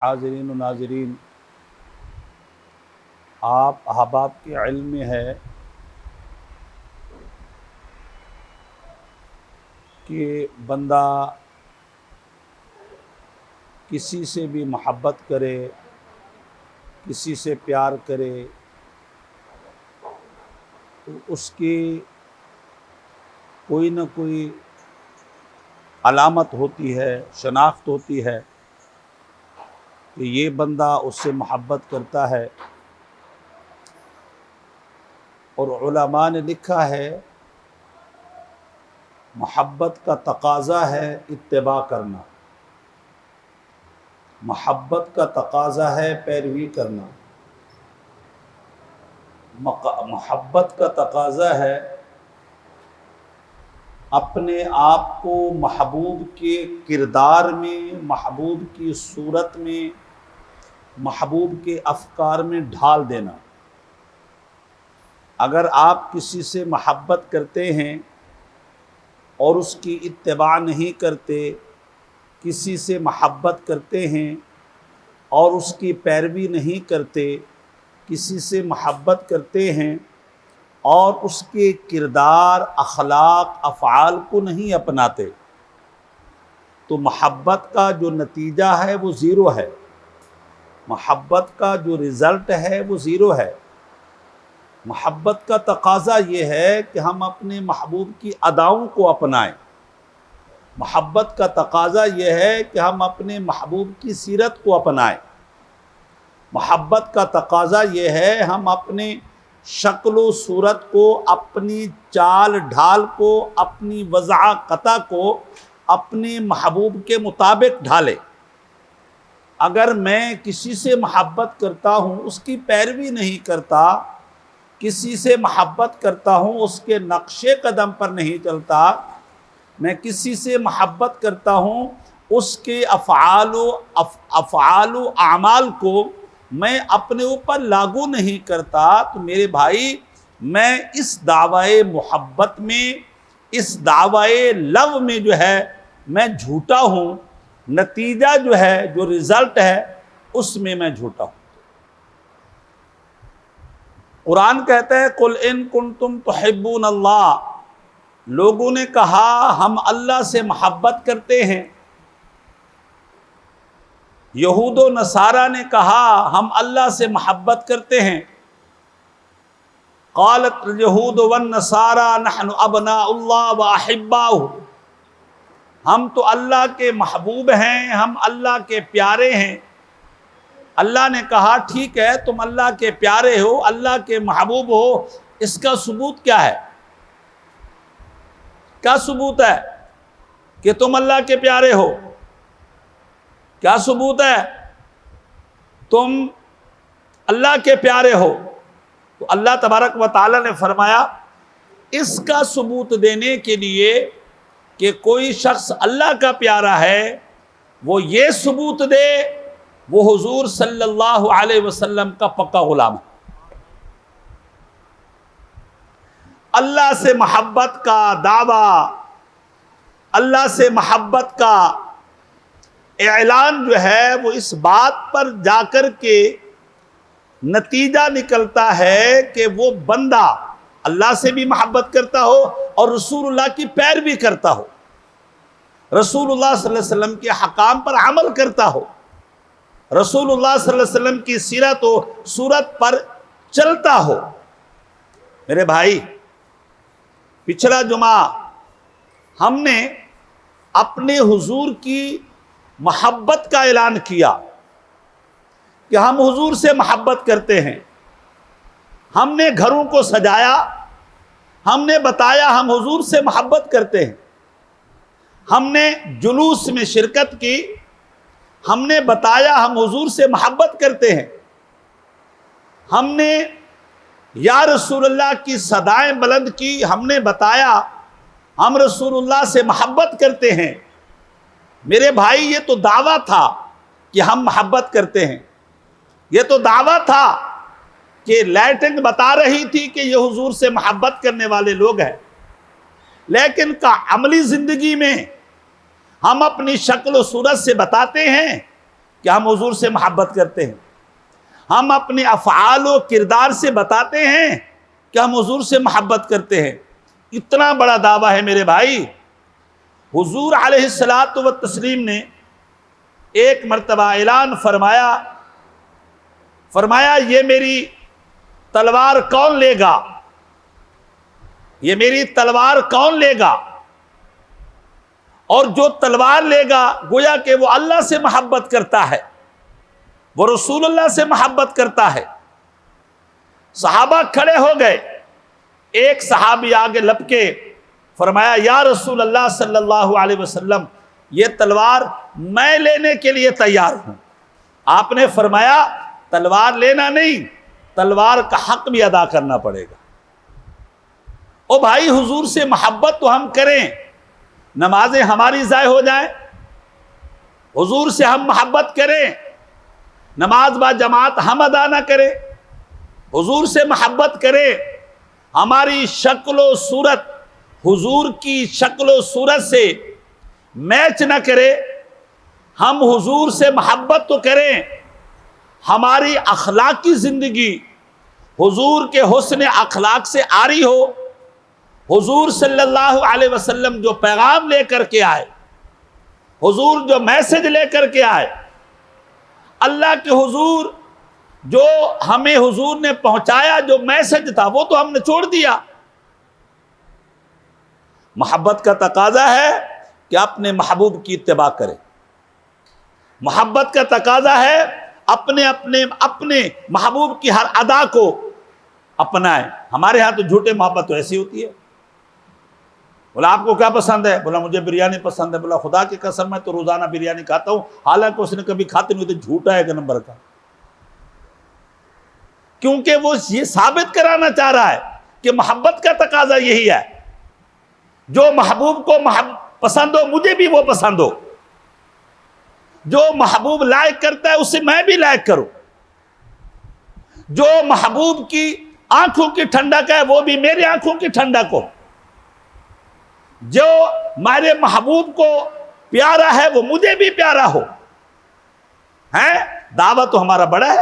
حاضرین و ناظرین، آپ احباب کے علم میں ہے کہ بندہ کسی سے بھی محبت کرے، کسی سے پیار کرے تو اس کی کوئی نہ کوئی علامت ہوتی ہے، شناخت ہوتی ہے کہ یہ بندہ اس سے محبت کرتا ہے۔ اور علماء نے لکھا ہے محبت کا تقاضا ہے اتباع کرنا، محبت کا تقاضا ہے پیروی کرنا، محبت کا تقاضا ہے اپنے آپ کو محبوب کے کردار میں، محبوب کی صورت میں، محبوب کے افکار میں ڈھال دینا۔ اگر آپ کسی سے محبت کرتے ہیں اور اس کی اتباع نہیں کرتے، کسی سے محبت کرتے ہیں اور اس کی پیروی نہیں کرتے، کسی سے محبت کرتے ہیں اور اس کے کردار، اخلاق، افعال کو نہیں اپناتے، تو محبت کا جو نتیجہ ہے وہ زیرو ہے، محبت کا جو رزلٹ ہے وہ زیرو ہے۔ محبت کا تقاضا یہ ہے کہ ہم اپنے محبوب کی اداؤں کو اپنائیں، محبت کا تقاضا یہ ہے کہ ہم اپنے محبوب کی سیرت کو اپنائیں، محبت کا تقاضا یہ ہے ہم اپنے شکل و صورت کو، اپنی چال ڈھال کو، اپنی وضع قطع کو اپنے محبوب کے مطابق ڈھالیں۔ اگر میں کسی سے محبت کرتا ہوں، اس کی پیروی نہیں کرتا، کسی سے محبت کرتا ہوں اس کے نقش قدم پر نہیں چلتا، میں کسی سے محبت کرتا ہوں اس کے افعال و اعمال کو میں اپنے اوپر لاگو نہیں کرتا، تو میرے بھائی میں اس دعوی محبت میں، اس دعوی لو میں جو ہے میں جھوٹا ہوں، نتیجہ جو ہے، جو رزلٹ ہے اس میں جھوٹا ہوں۔ قرآن کہتا ہے قُلْ إِن كُنتُمْ تُحِبُّونَ اللَّهَ، لوگوں نے کہا ہم اللہ سے محبت کرتے ہیں، یہود و نصارہ نے کہا ہم اللہ سے محبت کرتے ہیں۔ قالت اليہود والنصارى نحن ابناء اللہ واحباؤہ، ہم تو اللہ کے محبوب ہیں، ہم اللہ کے پیارے ہیں۔ اللہ نے کہا ٹھیک ہے تم اللہ کے پیارے ہو، اللہ کے محبوب ہو، اس کا ثبوت کیا ہے؟ کیا ثبوت ہے کہ تم اللہ کے پیارے ہو؟ کیا ثبوت ہے تم اللہ کے پیارے ہو؟ تو اللہ تبارک و تعالی نے فرمایا اس کا ثبوت دینے کے لیے کہ کوئی شخص اللہ کا پیارا ہے، وہ یہ ثبوت دے وہ حضور صلی اللہ علیہ وسلم کا پکا غلام ہے۔ اللہ سے محبت کا دعویٰ، اللہ سے محبت کا اعلان جو ہے وہ اس بات پر جا کر کے نتیجہ نکلتا ہے کہ وہ بندہ اللہ سے بھی محبت کرتا ہو اور رسول اللہ کی پیروی کرتا ہو، رسول اللہ صلی اللہ علیہ وسلم کے احکام پر عمل کرتا ہو، رسول اللہ صلی اللہ علیہ وسلم کی سیرت و صورت پر چلتا ہو۔ میرے بھائی پچھلا جمعہ ہم نے اپنے حضور کی محبت کا اعلان کیا کہ ہم حضور سے محبت کرتے ہیں، ہم نے گھروں کو سجایا، ہم نے بتایا ہم حضور سے محبت کرتے ہیں، ہم نے جلوس میں شرکت کی، ہم نے بتایا ہم حضور سے محبت کرتے ہیں، ہم نے یا رسول اللہ کی صدائیں بلند کی، ہم نے بتایا ہم رسول اللہ سے محبت کرتے ہیں۔ میرے بھائی یہ تو دعویٰ تھا کہ ہم محبت کرتے ہیں، یہ تو دعویٰ تھا کہ لائٹنگ بتا رہی تھی کہ یہ حضور سے محبت کرنے والے لوگ ہیں، لیکن کا عملی زندگی میں ہم اپنی شکل و صورت سے بتاتے ہیں کہ ہم حضور سے محبت کرتے ہیں، ہم اپنے افعال و کردار سے بتاتے ہیں کہ ہم حضور سے محبت کرتے ہیں۔ اتنا بڑا دعویٰ ہے میرے بھائی۔ حضور علیہ الصلاۃ والتسلیم نے ایک مرتبہ اعلان فرمایا یہ میری تلوار کون لے گا، یہ میری تلوار کون لے گا؟ اور جو تلوار لے گا گویا کہ وہ اللہ سے محبت کرتا ہے، وہ رسول اللہ سے محبت کرتا ہے۔ صحابہ کھڑے ہو گئے، ایک صحابی آگے لپکے فرمایا یا رسول اللہ صلی اللہ علیہ وسلم، یہ تلوار میں لینے کے لیے تیار ہوں۔ آپ نے فرمایا تلوار لینا نہیں، تلوار کا حق بھی ادا کرنا پڑے گا۔ او بھائی، حضور سے محبت تو ہم کریں، نمازیں ہماری ضائع ہو جائیں؟ حضور سے ہم محبت کریں، نماز با جماعت ہم ادا نہ کریں؟ حضور سے محبت کریں، ہماری شکل و صورت حضور کی شکل و صورت سے میچ نہ کرے؟ ہم حضور سے محبت تو کریں، ہماری اخلاقی زندگی حضور کے حسن اخلاق سے عاری ہو۔ حضور صلی اللہ علیہ وسلم جو پیغام لے کر کے آئے، حضور جو میسج لے کر کے آئے، اللہ کے حضور جو ہمیں حضور نے پہنچایا، جو میسج تھا وہ تو ہم نے چھوڑ دیا۔ محبت کا تقاضا ہے کہ اپنے محبوب کی اتباع کریں، محبت کا تقاضا ہے اپنے محبوب کی ہر ادا کو اپنائیں۔ ہمارے ہاں تو جھوٹے محبت تو ایسی ہوتی ہے، بولا آپ کو کیا پسند ہے؟ بولا مجھے بریانی پسند ہے۔ بولا خدا کی قسم میں تو روزانہ بریانی کھاتا ہوں، حالانکہ اس نے کبھی کھاتے نہیں ہوتے، جھوٹا ہے ایک نمبر کا۔ کیونکہ وہ یہ ثابت کرانا چاہ رہا ہے کہ محبت کا تقاضا یہی ہے، جو محبوب کو پسند ہو مجھے بھی وہ پسند ہو، جو محبوب لائق کرتا ہے اسے میں بھی لائق کروں، جو محبوب کی آنکھوں کی ٹھنڈک ہے وہ بھی میری آنکھوں کی ٹھنڈک ہو، جو میرے محبوب کو پیارا ہے وہ مجھے بھی پیارا ہو۔ دعویٰ تو ہمارا بڑا ہے۔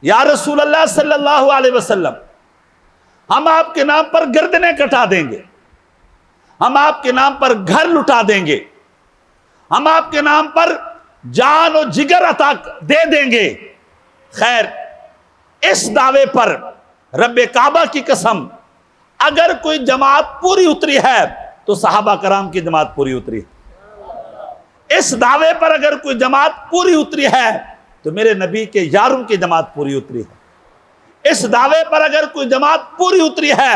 یا رسول اللہ صلی اللہ علیہ وسلم، ہم آپ کے نام پر گردنیں کٹا دیں گے، ہم آپ کے نام پر گھر لٹا دیں گے، ہم آپ کے نام پر جان و جگر عطا دے دیں گے۔ خیر، اس دعوے پر رب کعبہ کی قسم اگر کوئی جماعت پوری اتری ہے تو صحابہ کرام کی جماعت پوری اتری ہے۔ اس دعوے پر اگر کوئی جماعت پوری اتری ہے تو میرے نبی کے یاروں کی جماعت پوری اتری ہے۔ اس دعوے پر اگر کوئی جماعت پوری اتری ہے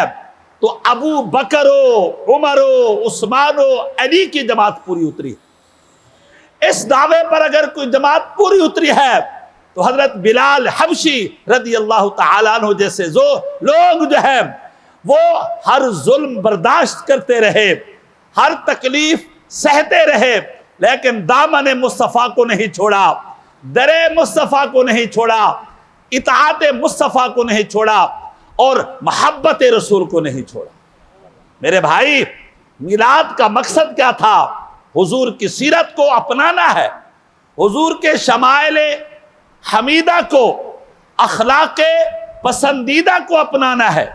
تو ابو بکر و عمر و عثمان و علی کی جماعت پوری اتری ہے۔ اس دعوے پر اگر کوئی جماعت پوری اتری ہے تو حضرت بلال حبشی رضی اللہ تعالیٰ عنہ جیسے لوگ جو ہیں وہ ہر ظلم برداشت کرتے رہے، ہر تکلیف سہتے رہے، لیکن دامن مصطفیٰ کو نہیں چھوڑا، در مصطفیٰ کو نہیں چھوڑا، اطاعت مصطفیٰ کو نہیں چھوڑا، اور محبت رسول کو نہیں چھوڑا۔ میرے بھائی، میلاد کا مقصد کیا تھا؟ حضور کی سیرت کو اپنانا ہے، حضور کے شمائل حمیدہ کو، اخلاق پسندیدہ کو اپنانا ہے۔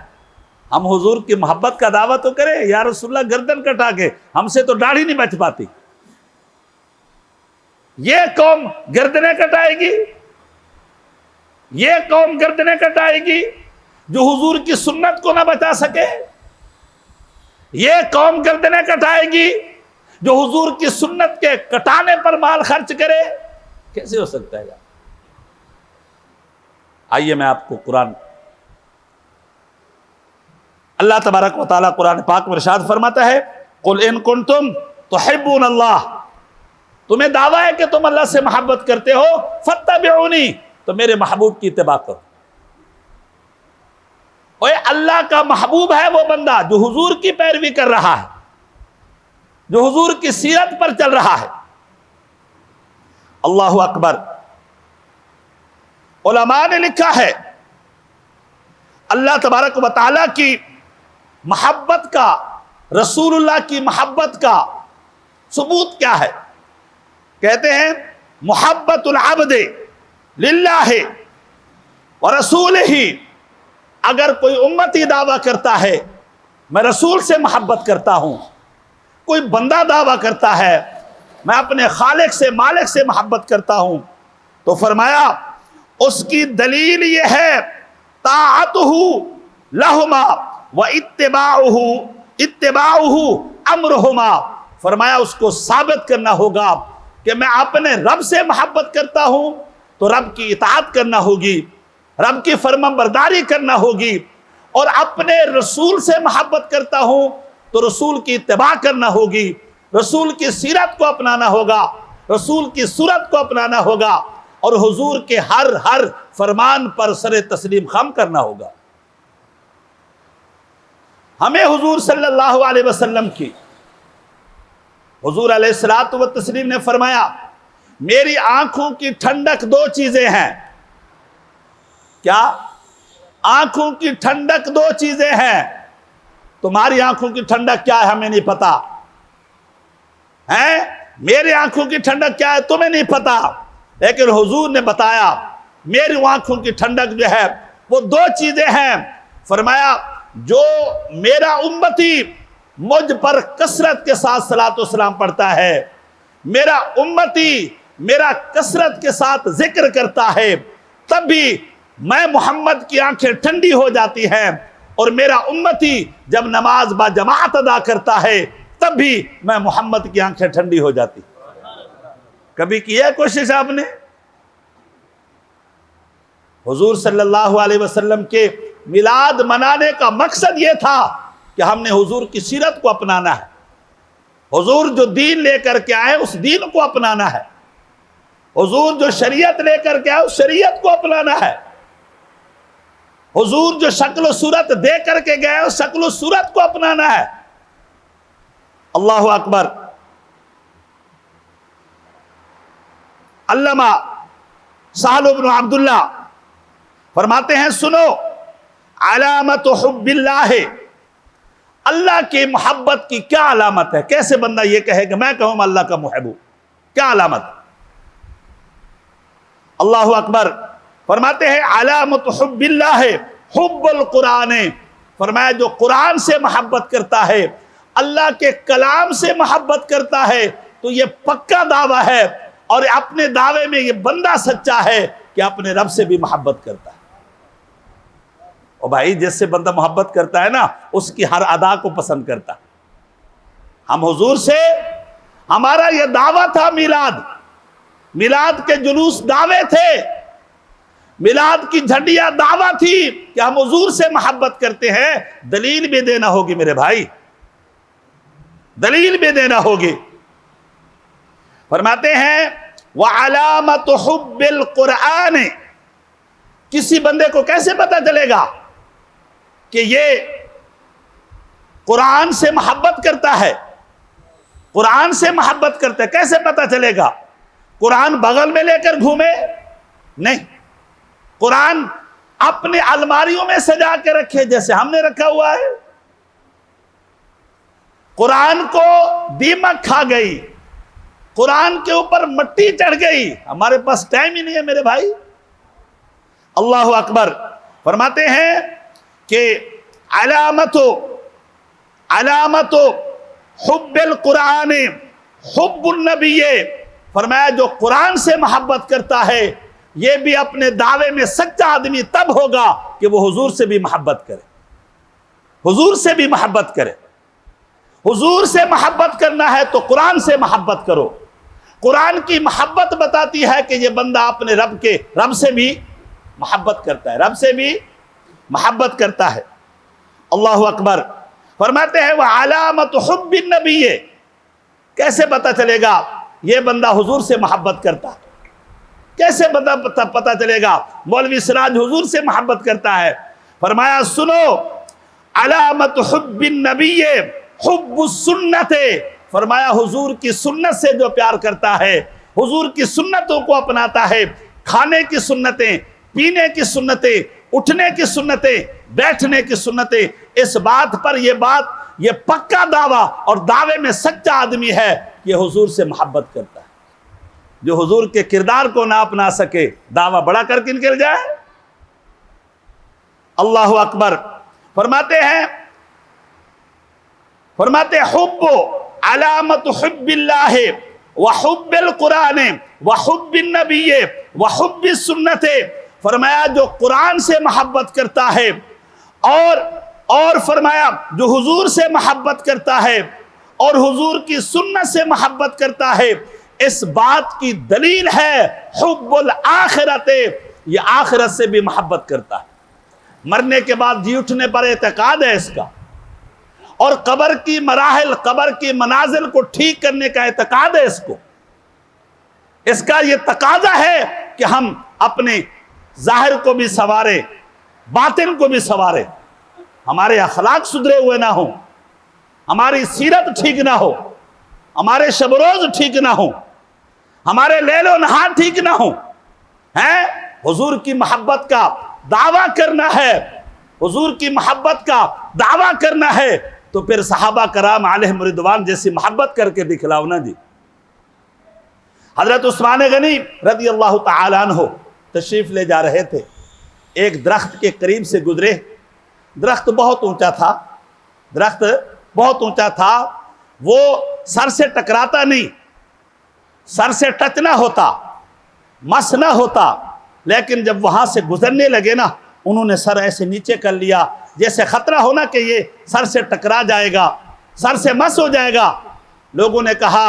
ہم حضور کی محبت کا دعویٰ تو کریں، یا رسول اللہ گردن کٹا کے، ہم سے تو داڑھی نہیں بچ پاتی۔ یہ قوم گردنیں کٹائے گی، یہ قوم گردنیں کٹائے گی جو حضور کی سنت کو نہ بچا سکے؟ یہ قوم گردنیں کٹائے گی جو حضور کی سنت کے کٹانے پر مال خرچ کرے؟ کیسے ہو سکتا ہے یار؟ آئیے میں آپ کو قرآن، اللہ تبارک و تعالیٰ قرآن پاک میں ارشاد فرماتا ہے، قُلْ إِن كُنْتُمْ تُحِبُّونَ اللَّهَ، تمہیں دعویٰ ہے کہ تم اللہ سے محبت کرتے ہو، فَاتَّبِعُونِي، تو میرے محبوب کی اتباع کرو۔ اور اللہ کا محبوب ہے وہ بندہ جو حضور کی پیروی کر رہا ہے، جو حضور کی سیرت پر چل رہا ہے۔ اللہ اکبر۔ علماء نے لکھا ہے اللہ تبارک و تعالیٰ کی محبت کا، رسول اللہ کی محبت کا ثبوت کیا ہے؟ کہتے ہیں محبت العبد للہ ورسولہ، اگر کوئی امتی دعویٰ کرتا ہے میں رسول سے محبت کرتا ہوں، کوئی بندہ دعویٰ کرتا ہے میں اپنے خالق سے مالک سے محبت کرتا ہوں، تو فرمایا اس کی دلیل یہ ہے طاعتہ لہما و اتباعہ امرہما، فرمایا اس کو ثابت کرنا ہوگا کہ میں اپنے رب سے محبت کرتا ہوں تو رب کی اطاعت کرنا ہوگی، رب کی فرمان برداری کرنا ہوگی، اور اپنے رسول سے محبت کرتا ہوں تو رسول کی اتباع کرنا ہوگی، رسول کی سیرت کو اپنانا ہوگا، رسول کی صورت کو اپنانا ہوگا، اور حضور کے ہر فرمان پر سر تسلیم خم کرنا ہوگا۔ ہمیں حضور صلی اللہ علیہ وسلم کی، حضور علیہ الصلوۃ والتسلیم نے فرمایا میری آنکھوں کی ٹھنڈک دو چیزیں ہیں۔ کیا؟ آنکھوں کی ٹھنڈک دو چیزیں ہیں۔ تمہاری آنکھوں کی ٹھنڈک کیا ہے ہمیں نہیں پتا ہے، میری آنکھوں کی ٹھنڈک کیا ہے تمہیں نہیں پتا، لیکن حضور نے بتایا میری آنکھوں کی ٹھنڈک جو ہے وہ دو چیزیں ہیں۔ فرمایا جو میرا امتی مجھ پر کثرت کے ساتھ صلاۃ و سلام پڑھتا ہے، میرا امتی میرا کثرت کے ساتھ ذکر کرتا ہے، تب بھی میں محمد کی آنکھیں ٹھنڈی ہو جاتی ہیں، اور میرا امتی جب نماز با جماعت ادا کرتا ہے تب بھی میں محمد کی آنکھیں ٹھنڈی ہو جاتی۔ کبھی کی ہے کوشش آپ نے؟ حضور صلی اللہ علیہ وسلم کے میلاد منانے کا مقصد یہ تھا کہ ہم نے حضور کی سیرت کو اپنانا ہے، حضور جو دین لے کر کے آئے اس دین کو اپنانا ہے، حضور جو شریعت لے کر کے آئے اس شریعت کو اپنانا ہے، حضور جو شکل و صورت دے کر کے گئے اس شکل و صورت کو اپنانا ہے۔ اللہ اکبر۔ علامہ سہل بن عبداللہ فرماتے ہیں سنو، علامت حب اللہ، اللہ کی محبت کی کیا علامت ہے؟ کیسے بندہ یہ کہے کہ میں کہوں اللہ کا محب ہوں، کیا علامت؟ اللہ اکبر۔ فرماتے ہیں علامت حب اللہ حب القرآن، فرمایا جو قرآن سے محبت کرتا ہے، اللہ کے کلام سے محبت کرتا ہے تو یہ پکا دعویٰ ہے، اور اپنے دعوے میں یہ بندہ سچا ہے کہ اپنے رب سے بھی محبت کرتا ہے۔ اور بھائی جس سے بندہ محبت کرتا ہے نا اس کی ہر ادا کو پسند کرتا ہے۔ ہم حضور سے، ہمارا یہ دعویٰ تھا، میلاد کے جلوس دعوے تھے، میلاد کی جھنڈیاں دعویٰ تھی کہ ہم حضور سے محبت کرتے ہیں۔ دلیل بھی دینا ہوگی میرے بھائی، دلیل بھی دینا ہوگی۔ فرماتے ہیں وَعَلَامَةُ حُبِّ الْقُرْآنِ، کسی بندے کو کیسے پتا چلے گا کہ یہ قرآن سے محبت کرتا ہے، قرآن سے محبت کرتا ہے؟ کیسے پتا چلے گا؟ قرآن بغل میں لے کر گھومے؟ نہیں، قرآن اپنے الماریوں میں سجا کے رکھے جیسے ہم نے رکھا ہوا ہے۔ قرآن کو دیمک کھا گئی، قرآن کے اوپر مٹی چڑھ گئی، ہمارے پاس ٹائم ہی نہیں ہے میرے بھائی۔ اللہ اکبر۔ فرماتے ہیں کہ علامت حب القرآن حب النبی، فرمایا جو قرآن سے محبت کرتا ہے یہ بھی اپنے دعوے میں سچا آدمی تب ہوگا کہ وہ حضور سے بھی محبت کرے، حضور سے بھی محبت کرے۔ حضور سے محبت کرنا ہے تو قرآن سے محبت کرو۔ قرآن کی محبت بتاتی ہے کہ یہ بندہ اپنے رب سے بھی محبت کرتا ہے، رب سے بھی محبت کرتا ہے۔ اللہ اکبر۔ فرماتے ہیں وَعَلَامَةُ حُبِّ النَّبِيِّ، کیسے پتا چلے گا یہ بندہ حضور سے محبت کرتا ہے؟ کیسے پتا چلے گا مولوی سراج حضور سے محبت کرتا ہے؟ فرمایا سنو، علامت حب النبی حب السنت، فرمایا حضور کی سنت سے جو پیار کرتا ہے، حضور کی سنتوں کو اپناتا ہے، کھانے کی سنتیں، پینے کی سنتیں، اٹھنے کی سنتیں، بیٹھنے کی سنتیں، اس بات پر یہ پکا دعویٰ اور دعوے میں سچا آدمی ہے کہ حضور سے محبت کرتا ہے۔ جو حضور کے کردار کو نہ اپنا سکے دعویٰ بڑا کر کے نکل جائے. اللہ اکبر. فرماتے ہیں حب علامت حب اللہ وحب القرآن وحب النبی وحب السنت. فرمایا جو قرآن سے محبت کرتا ہے اور فرمایا جو حضور سے محبت کرتا ہے اور حضور کی سنت سے محبت کرتا ہے، اس بات کی دلیل ہے حب الآخرت، یہ آخرت سے بھی محبت کرتا ہے. مرنے کے بعد جی اٹھنے پر اعتقاد ہے اس کا، اور قبر کی مراحل، قبر کی منازل کو ٹھیک کرنے کا اعتقاد ہے اس کو. اس کا یہ تقاضا ہے کہ ہم اپنے ظاہر کو بھی سنواریں، باطن کو بھی سنواریں. ہمارے اخلاق سدھرے ہوئے نہ ہوں، ہماری سیرت ٹھیک نہ ہو، ہمارے شب روز ٹھیک نہ ہوں، ہمارے لیل و نہار ٹھیک نہ ہوں. حضور کی محبت کا دعویٰ کرنا ہے، حضور کی محبت کا دعویٰ کرنا ہے تو پھر صحابہ کرام علیہم رضوان جیسی محبت کر کے دکھلاؤ نا جی. حضرت عثمان غنی رضی اللہ تعالیٰ عنہ تشریف لے جا رہے تھے، ایک درخت کے قریب سے گزرے. درخت بہت اونچا تھا، درخت بہت اونچا تھا، وہ سر سے ٹکراتا نہیں، سر سے ٹچ نہ ہوتا، مس نہ ہوتا. لیکن جب وہاں سے گزرنے لگے نا، انہوں نے سر ایسے نیچے کر لیا جیسے خطرہ ہونا کہ یہ سر سے ٹکرا جائے گا، سر سے مس ہو جائے گا. لوگوں نے کہا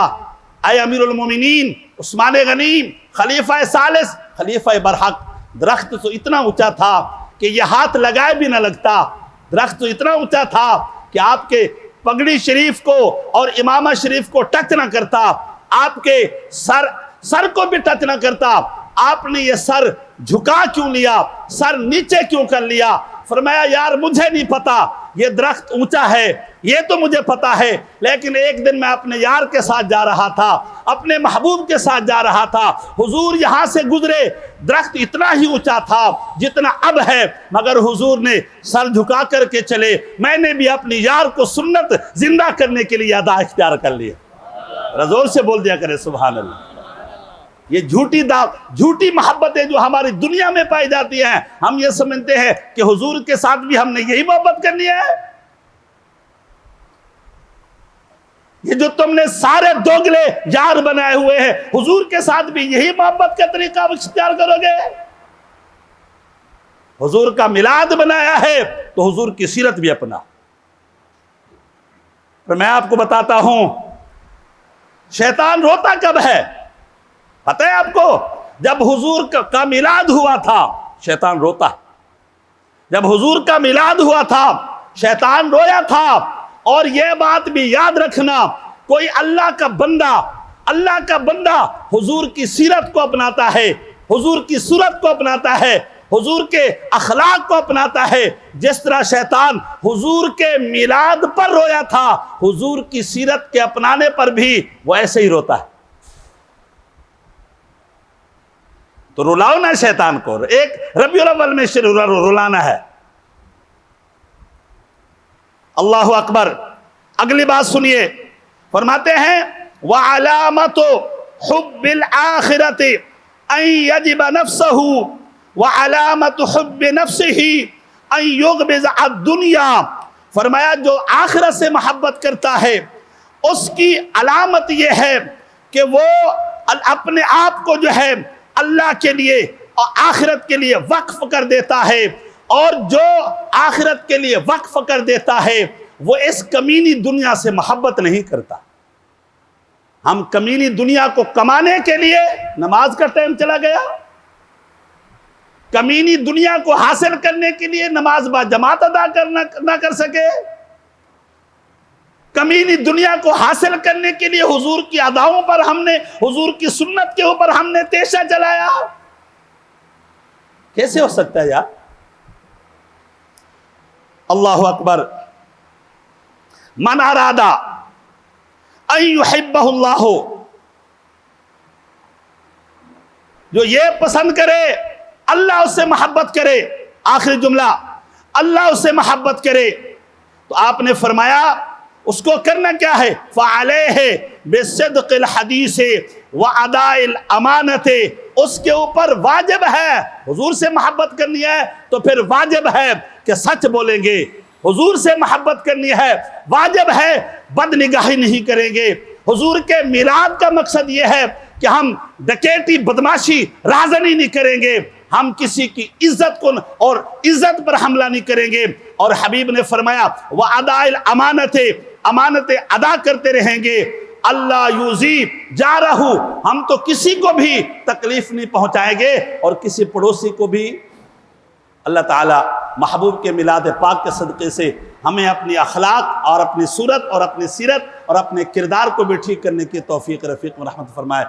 اے امیر المومنین عثمان غنی، خلیفہ ثالث، خلیفہ برحق. درخت تو اتنا اونچا تھا کہ یہ ہاتھ لگائے بھی نہ لگتا، درخت تو اتنا اونچا تھا کہ آپ کے پگڑی شریف کو اور امامہ شریف کو ٹچ نہ کرتا، آپ کے سر کو بھی ٹچ نہ کرتا. آپ نے یہ سر جھکا کیوں لیا، سر نیچے کیوں کر لیا؟ فرمایا یار مجھے نہیں پتا یہ درخت اونچا ہے، یہ تو مجھے پتا ہے، لیکن ایک دن میں اپنے یار کے ساتھ جا رہا تھا، اپنے محبوب کے ساتھ جا رہا تھا، حضور یہاں سے گزرے، درخت اتنا ہی اونچا تھا جتنا اب ہے، مگر حضور نے سر جھکا کر کے چلے. میں نے بھی اپنی یار کو سنت زندہ کرنے کے لیے ادا اختیار کر لیا. زور سے بول دیا کرے سبحان اللہ. یہ جھوٹی محبتیں جو ہماری دنیا میں پائی جاتی ہیں، ہم یہ سمجھتے ہیں کہ حضور کے ساتھ بھی ہم نے یہی محبت کرنی ہے. یہ جو تم نے سارے دوگلے یار بنائے ہوئے ہیں، حضور کے ساتھ بھی یہی محبت کا طریقہ اختیار کرو گے؟ حضور کا میلاد بنایا ہے تو حضور کی سیرت بھی اپنا. پر میں آپ کو بتاتا ہوں شیطان روتا کب ہے پتہ ہے آپ کو؟ جب حضور کا میلاد ہوا تھا شیطان روتا ہے. جب حضور کا میلاد ہوا تھا شیطان رویا تھا. اور یہ بات بھی یاد رکھنا، کوئی اللہ کا بندہ حضور کی سیرت کو اپناتا ہے، حضور کی صورت کو اپناتا ہے، حضور کے اخلاق کو اپناتا ہے. جس طرح شیطان حضور کے میلاد پر رویا تھا، حضور کی سیرت کے اپنانے پر بھی وہ ایسے ہی روتا ہے. تو رلاؤ نا شیطان کو، ایک ربیع الاول میں رلانا ہے. اللہ اکبر. اگلی بات سنیے، فرماتے ہیں وعلامت حب الآخرت ان یجب نفسہ وعلامت حب نفسہ ان یغبض الدنیا. فرمایا جو آخرت سے محبت کرتا ہے اس کی علامت یہ ہے کہ وہ اپنے آپ کو جو ہے اللہ کے لیے اور آخرت کے لیے وقف کر دیتا ہے. اور جو آخرت کے لیے وقف کر دیتا ہے وہ اس کمینی دنیا سے محبت نہیں کرتا. ہم کمینی دنیا کو کمانے کے لیے نماز کا ٹائم چلا گیا، کمینی دنیا کو حاصل کرنے کے لیے نماز با جماعت ادا نہ کر سکے، کمینی دنیا کو حاصل کرنے کے لیے حضور کی اداؤں پر ہم نے، حضور کی سنت کے اوپر ہم نے تیشہ چلایا. کیسے ہو سکتا ہے یار؟ اللہ اکبر. من ارادہ ان یحبہ اللہ، جو یہ پسند کرے اللہ اس سے محبت کرے. آخری جملہ، اللہ اس سے محبت کرے. تو آپ نے فرمایا اس کو کرنا کیا ہے؟ فَعَلَيْهِ بِصِدْقِ الْحَدِيثِ وَأَدَاءِ الْأَمَانَةِ، اس کے اوپر واجب ہے، حضور سے محبت کرنی ہے تو پھر واجب ہے کہ سچ بولیں گے، حضور سے محبت کرنی ہے واجب ہے بد نگاہی نہیں کریں گے، حضور کے میلاد کا مقصد یہ ہے کہ ہم ڈکیتی بدماشی رازنی نہیں کریں گے، ہم کسی کی عزت کو اور عزت پر حملہ نہیں کریں گے، اور حبیب نے فرمایا وَأَدَاءِ الْأَمَانَةِ، امانتیں ادا کرتے رہیں گے، اللہ یوزی جارہ، ہم تو کسی کو بھی تکلیف نہیں پہنچائیں گے اور کسی پڑوسی کو بھی۔ اللہ تعالی محبوب کے میلاد پاک کے صدقے سے ہمیں اپنی اخلاق اور اپنی صورت اور اپنی سیرت اور اپنے کردار کو بھی ٹھیک کرنے کی توفیق رفیق و رحمت فرمائے۔